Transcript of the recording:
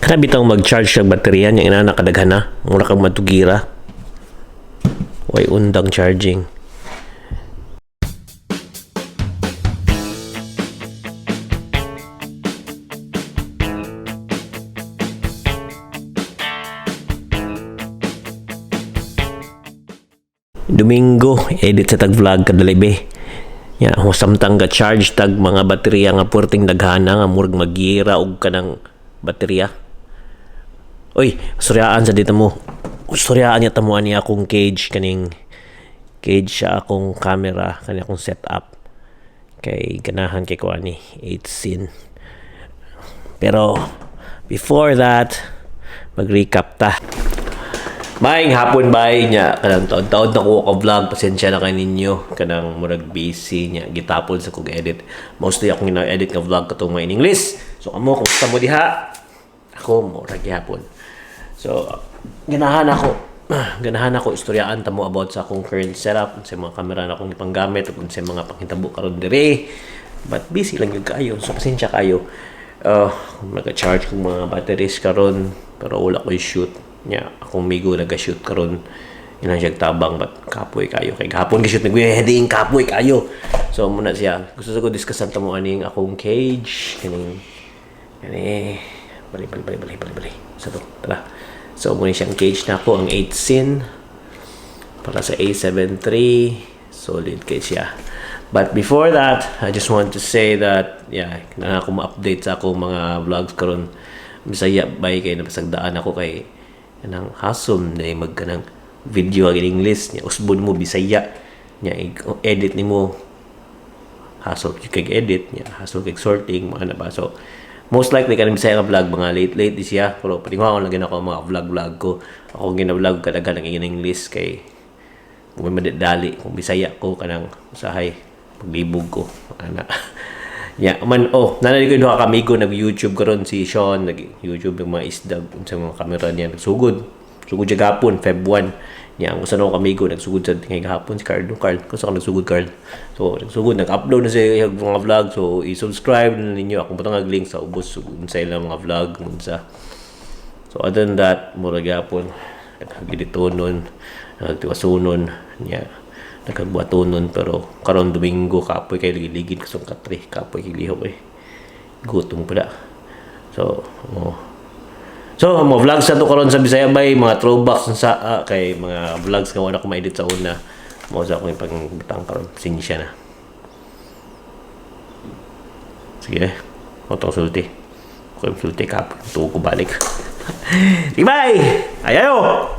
Kana bitang mag-charge ng baterya nya ina nakadaghan na, mura kang matugira. Way undang charging. Domingo, edit sa tag-vlog kadalibe. Ya, samtang ga charge tag mga baterya nga puwerteng daghana nga murag magira og kanang baterya. Oy, suryaan sa dito mo. Suryaan niya tamuan niya akong cage sa akong camera, kani akong setup. Kay ganahan kay ko ani 8 scene. Pero before that, mag-recap ta. Maayong hapon bay nya kanang taon-taon na ko vlog, pasensya na kay ninyo kanang murag busy nya gitapon sa kog edit. Mostly akong gina-edit nga vlog katong may in English. So amo kumusta mo diha? Ako mo ra gihapon. So ganahan ako istoryaan ta mo about sa akong current setup, sa mga camera na akong ipanggamit ug sa mga panghitabo karon dire. But busy lang gyud kayo. So pasensya kayo. Nag-charge kong mga batteries karon pero wala ko shoot nya akong migo naga-shoot karon ina siya tabang but kapoy kayo kay gahapon gi-shoot nagwe-heading kapoy kayo. So muna siya gusto ko discussan ta mo aning akong cage kani bali sa to tara. So muna siyang cage na ako ang 8 sin para sa A73 solid kay siya. But before that, I just want to say that na ako ma-update sa akong mga vlogs karon. Bisaya bay kay napasagdaan ako kay kanang hasom na magkanang video ag English nya usbon mo Bisaya nya edit nimo hassle kay edit nya hassle kay sorting mga na ba. So most likely kanang Bisaya nga vlog mga late siya pero patingawon lang gina ko mga vlog ko ako gina-vlog kadaghan ang English kay kung may madali kung Bisaya ko kanang usahay paglibog ko ana. Man, nanay ko duha ka amigo nag-YouTube karon si Sean, nag-YouTube yung mga isdag sa mga camera niya nagsugod siya gapon Feb 1 niya. Ang usa na ko amigo nagsugod sa ngay gahapon si Carl kung sa nagsugod Carl. So nagsugod nag-upload na siya mga vlog, so i-subscribe na ninyo akong butang link sa ubos sa ilang mga vlog unsa. So other than that, mura gapon nagditonon nagtiwasunon niya nagbuhatonon pero karon Domingo kapoy kay ligid kasong katri kapoy kay lihok gutom pala. So mo vlogs sa to karon sa Bisaya bay mga throwbacks sa kay mga vlogs nga wala ko ma-edit sa una mo sa akong pagbutang karon sinsya na. Sige otong sulti kapoy tuko balik. Bye ayayo.